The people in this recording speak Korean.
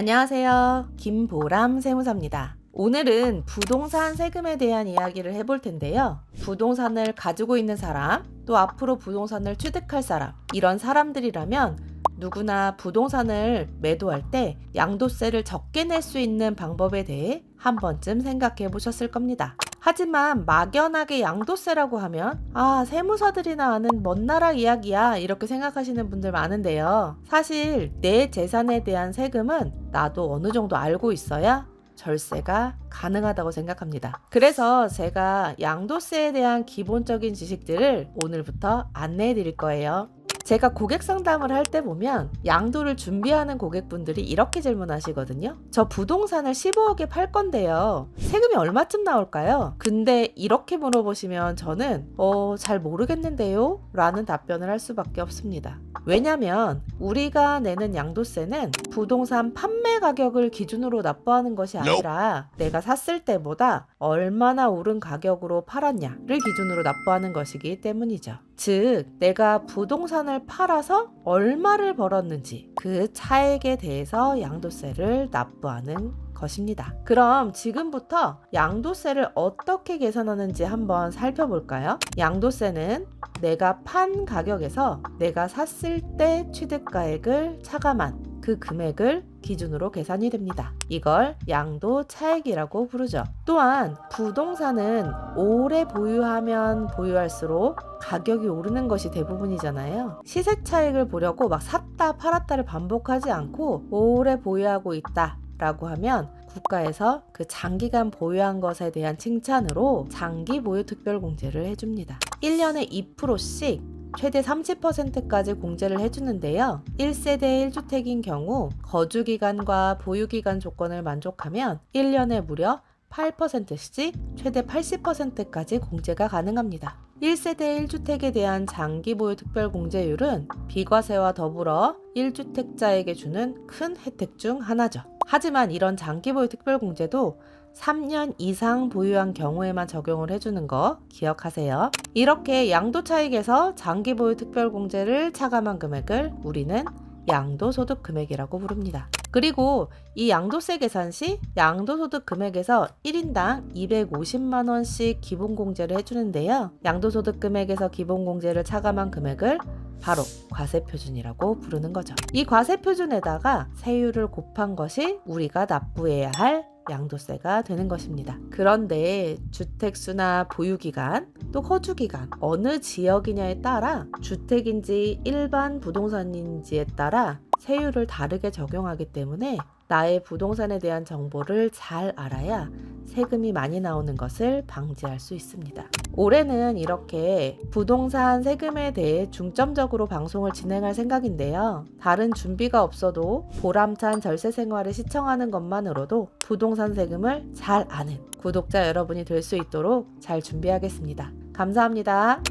안녕하세요. 김보람 세무사입니다. 오늘은 부동산 세금에 대한 이야기를 해볼 텐데요. 부동산을 가지고 있는 사람, 또 앞으로 부동산을 취득할 사람, 이런 사람들이라면 누구나 부동산을 매도할 때 양도세를 적게 낼 수 있는 방법에 대해 한 번쯤 생각해 보셨을 겁니다. 하지만 막연하게 양도세라고 하면 세무사들이나 아는 먼 나라 이야기야 이렇게 생각하시는 분들 많은데요. 사실 내 재산에 대한 세금은 나도 어느 정도 알고 있어야 절세가 가능하다고 생각합니다. 그래서 제가 양도세에 대한 기본적인 지식들을 오늘부터 안내해 드릴 거예요. 제가 고객 상담을 할 때 보면 양도를 준비하는 고객분들이 이렇게 질문하시거든요. 저 부동산을 15억에 팔 건데요. 세금이 얼마쯤 나올까요? 근데 이렇게 물어보시면 저는 잘 모르겠는데요? 라는 답변을 할 수밖에 없습니다. 왜냐면 우리가 내는 양도세는 부동산 판매 가격을 기준으로 납부하는 것이 아니라 내가 샀을 때보다 얼마나 오른 가격으로 팔았냐를 기준으로 납부하는 것이기 때문이죠. 즉, 내가 부동산을 팔아서 얼마를 벌었는지 그 차액에 대해서 양도세를 납부하는 것입니다. 그럼 지금부터 양도세를 어떻게 계산하는지 한번 살펴볼까요? 양도세는 내가 판 가격에서 내가 샀을 때 취득가액을 차감한 그 금액을 기준으로 계산이 됩니다. 이걸 양도 차액이라고 부르죠. 또한 부동산은 오래 보유하면 보유할수록 가격이 오르는 것이 대부분이잖아요. 시세 차익을 보려고 막 샀다 팔았다를 반복하지 않고 오래 보유하고 있다 라고 하면 국가에서 그 장기간 보유한 것에 대한 칭찬으로 장기 보유 특별공제를 해줍니다. 1년에 2%씩 최대 30%까지 공제를 해주는데요. 1세대 1주택인 경우 거주기간과 보유기간 조건을 만족하면 1년에 무려 8%씩 최대 80%까지 공제가 가능합니다. 1세대 1주택에 대한 장기 보유 특별 공제율은 비과세와 더불어 1주택자에게 주는 큰 혜택 중 하나죠. 하지만 이런 장기 보유 특별 공제도 3년 이상 보유한 경우에만 적용을 해주는 거 기억하세요. 이렇게 양도 차익에서 장기 보유 특별 공제를 차감한 금액을 우리는 양도소득 금액이라고 부릅니다. 그리고 이 양도세 계산 시 양도소득 금액에서 1인당 250만 원씩 기본공제를 해주는데요. 양도소득 금액에서 기본공제를 차감한 금액을 바로 과세표준이라고 부르는 거죠. 이 과세표준에다가 세율을 곱한 것이 우리가 납부해야 할 양도세가 되는 것입니다. 그런데 주택수나 보유기간, 또 거주기간, 어느 지역이냐에 따라 주택인지 일반 부동산인지에 따라 세율을 다르게 적용하기 때문에 나의 부동산에 대한 정보를 잘 알아야 세금이 많이 나오는 것을 방지할 수 있습니다. 올해는 이렇게 부동산 세금에 대해 중점적으로 방송을 진행할 생각인데요. 다른 준비가 없어도 보람찬 절세 생활을 시청하는 것만으로도 부동산 세금을 잘 아는 구독자 여러분이 될 수 있도록 잘 준비하겠습니다. 감사합니다.